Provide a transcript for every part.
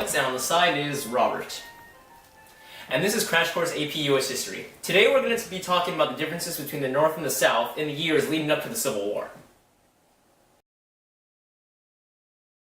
Alex, and on the side is Robert. And this is Crash Course AP US History. Today we're going to be talking about the differences between the North and the South in the years leading up to the Civil War.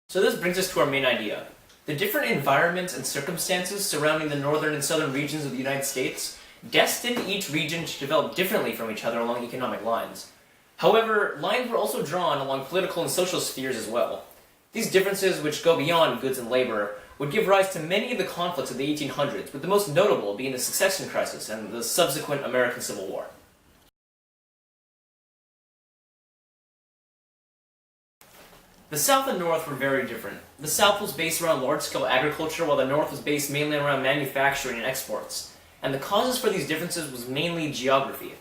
So this brings us to our main idea. The different environments and circumstances surrounding the northern and southern regions of the United States destined each region to develop differently from each other along economic lines. However, lines were also drawn along political and social spheres as well. These differences, which go beyond goods and labor, would give rise to many of the conflicts of the 1800s, with the most notable being the Succession Crisis and the subsequent American Civil War. The South and North were very different. The South was based around large-scale agriculture, while the North was based mainly around manufacturing and exports. And the causes for these differences was mainly geography.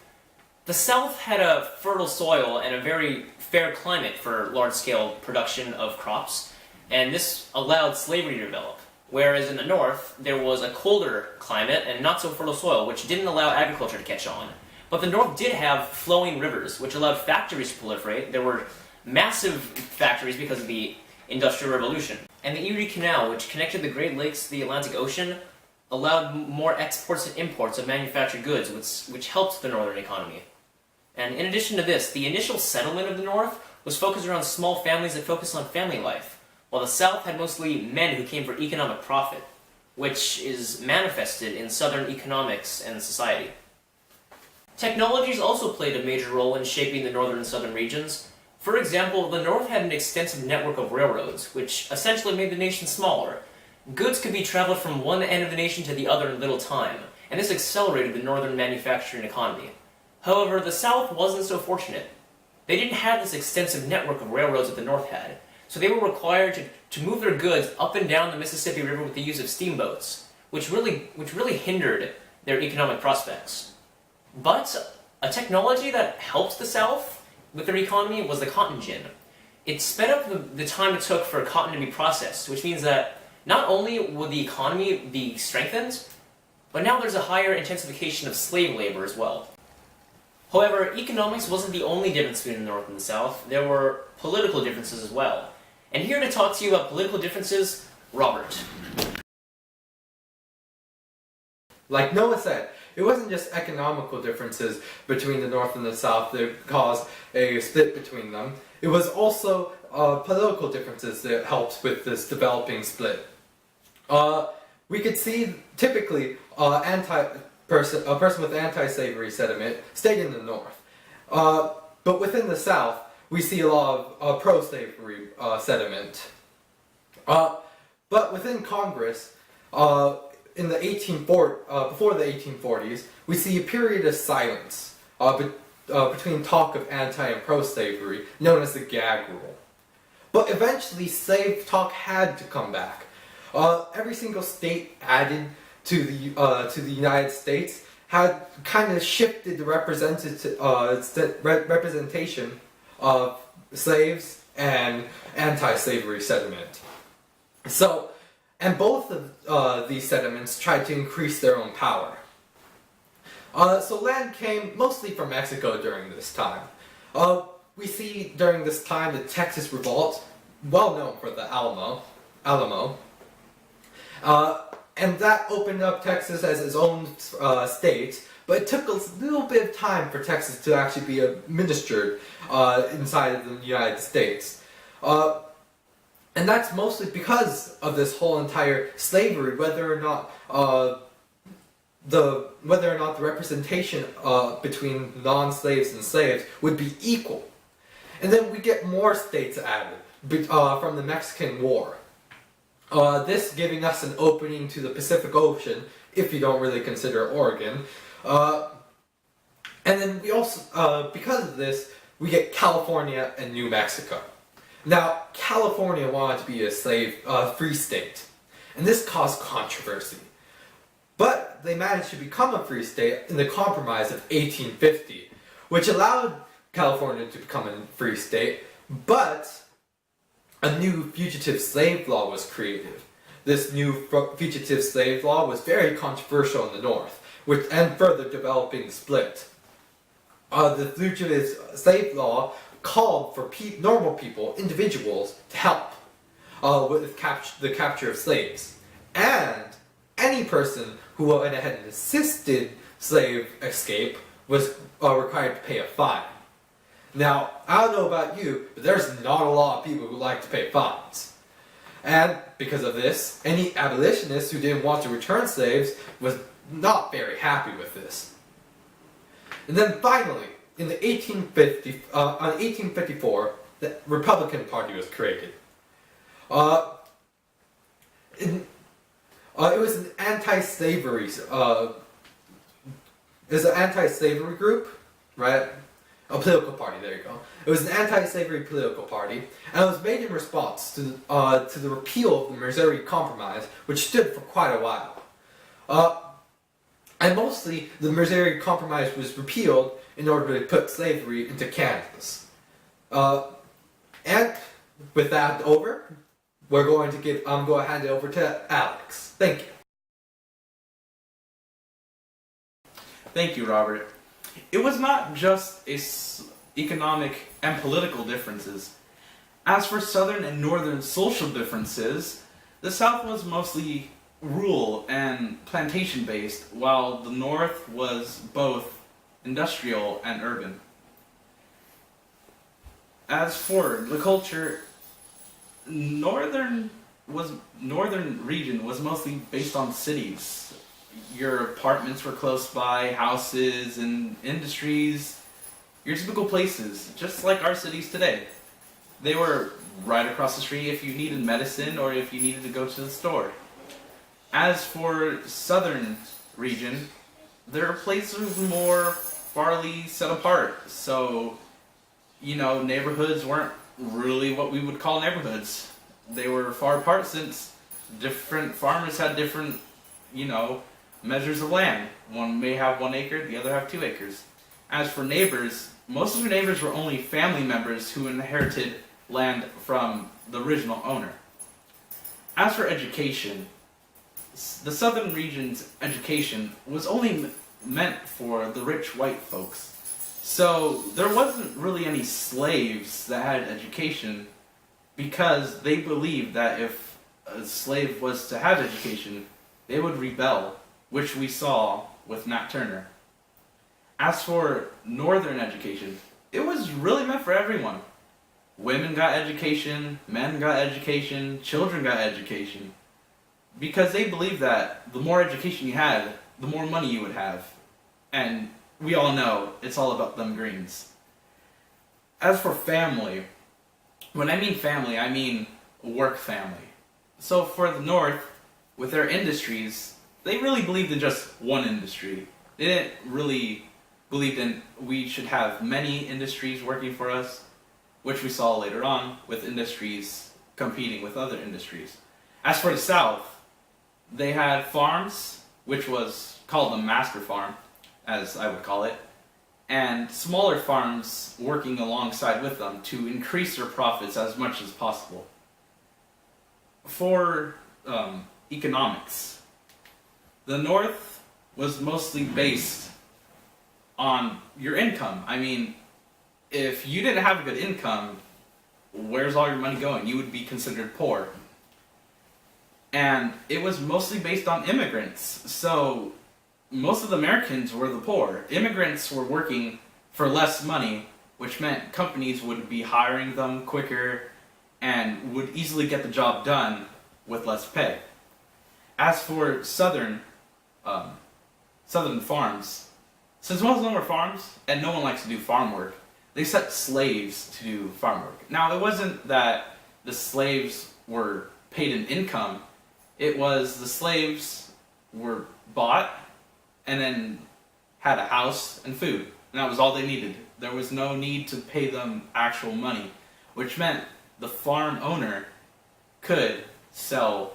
The South had a fertile soil and a very fair climate for large-scale production of crops, and this allowed slavery to develop. Whereas in the North, there was a colder climate and not so fertile soil, which didn't allow agriculture to catch on. But the North did have flowing rivers, which allowed factories to proliferate. There were massive factories because of the Industrial Revolution. And the Erie Canal, which connected the Great Lakes to the Atlantic Ocean, allowed more exports and imports of manufactured goods, which helped the northern economy. And in addition to this, the initial settlement of the North was focused around small families that focused on family life, while the South had mostly men who came for economic profit, which is manifested in Southern economics and society. Technologies also played a major role in shaping the northern and southern regions. For example, the North had an extensive network of railroads, which essentially made the nation smaller. Goods could be traveled from one end of the nation to the other in little time, and this accelerated the northern manufacturing economy. However, the South wasn't so fortunate. They didn't have this extensive network of railroads that the North had, so they were required to move their goods up and down the Mississippi River with the use of steamboats, which really hindered their economic prospects. But a technology that helped the South with their economy was the cotton gin. It sped up the time it took for cotton to be processed, which means that not only would the economy be strengthened, but now there's a higher intensification of slave labor as well. However, economics wasn't the only difference between the North and the South. There were political differences as well. And here to talk to you about political differences, Robert. Like Noah said, it wasn't just economical differences between the North and the South that caused a split between them. It was also political differences that helped with this developing split. We could see typically a person with anti-slavery sentiment stayed in the North. But within the South, we see a lot of pro-slavery sentiment. But within Congress, in the before the 1840s, we see a period of silence between talk of anti- and pro-slavery, known as the gag rule. But eventually, slave talk had to come back. Every single state added to the United States had kind of shifted the representation of slaves and anti-slavery sentiment. So, and both of these sentiments tried to increase their own power. So land came mostly from Mexico during this time. We see during this time the Texas Revolt, well known for the Alamo. And that opened up Texas as its own state, but it took a little bit of time for Texas to actually be administered inside of the United States. And that's mostly because of this whole entire slavery, whether or not the representation between non-slaves and slaves would be equal. And then we get more states added from the Mexican War. This giving us an opening to the Pacific Ocean, if you don't really consider Oregon. And then we also, because of this, we get California and New Mexico. Now, California wanted to be a free state, and this caused controversy. But they managed to become a free state in the Compromise of 1850, which allowed California to become a free state, but a new fugitive slave law was created. This new fugitive slave law was very controversial in the North, and further developing the split. The fugitive slave law called for normal people, individuals, to help with the capture of slaves. And any person who went ahead and assisted slave escape was required to pay a fine. Now, I don't know about you, but there's not a lot of people who like to pay fines. And because of this, any abolitionists who didn't want to return slaves was not very happy with this. And then finally, in the 1854, the Republican Party was created. It was an anti-slavery group, right? A political party, there you go. It was an anti-slavery political party, and it was made in response to the repeal of the Missouri Compromise, which stood for quite a while. And mostly, the Missouri Compromise was repealed in order to put slavery into Kansas. And with that over, I'm going to hand it over to Alex. Thank you. Thank you, Robert. It was not just economic and political differences. As for Southern and Northern social differences, the South was mostly rural and plantation-based, while the North was both industrial and urban. As for the culture, northern region was mostly based on cities. Your apartments were close by, houses and industries, your typical places, just like our cities today. They were right across the street if you needed medicine or if you needed to go to the store. As for southern region, their places were more farly set apart, so, neighborhoods weren't really what we would call neighborhoods. They were far apart since different farmers had different, measures of land. One may have 1 acre, the other have 2 acres. As for neighbors, most of the neighbors were only family members who inherited land from the original owner. As for education, the southern region's education was only meant for the rich white folks. So there wasn't really any slaves that had education because they believed that if a slave was to have education, they would rebel, which we saw with Nat Turner. As for northern education, it was really meant for everyone. Women got education, men got education, children got education. Because they believed that the more education you had, the more money you would have. And we all know it's all about them greens. As for family, when I mean family, I mean work family. So for the North, with their industries, they really believed in just one industry. They didn't really believe in we should have many industries working for us, which we saw later on with industries competing with other industries. As for the South, they had farms, which was called a master farm, as I would call it, and smaller farms working alongside with them to increase their profits as much as possible. For economics, the North was mostly based on your income. I mean, if you didn't have a good income, where's all your money going? You would be considered poor. And it was mostly based on immigrants. So most of the Americans were the poor. Immigrants were working for less money, which meant companies would be hiring them quicker and would easily get the job done with less pay. As for southern farms, since most of them were farms and no one likes to do farm work, they set slaves to do farm work. Now, it wasn't that the slaves were paid an income. It was the slaves were bought and then had a house and food. And that was all they needed. There was no need to pay them actual money, which meant the farm owner could sell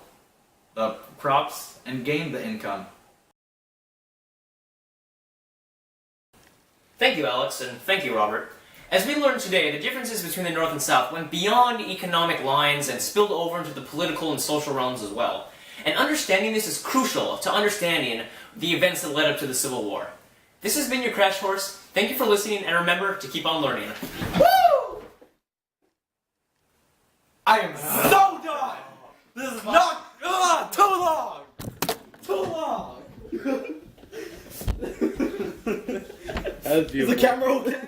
the crops and gain the income. Thank you, Alex, and thank you, Robert. As we learned today, the differences between the North and South went beyond economic lines and spilled over into the political and social realms as well. And understanding this is crucial to understanding the events that led up to the Civil War. This has been your Crash Course. Thank you for listening, and remember to keep on learning. Woo! I am so done! This is not... Too long! Too long! That was Is the beautiful. camera okay?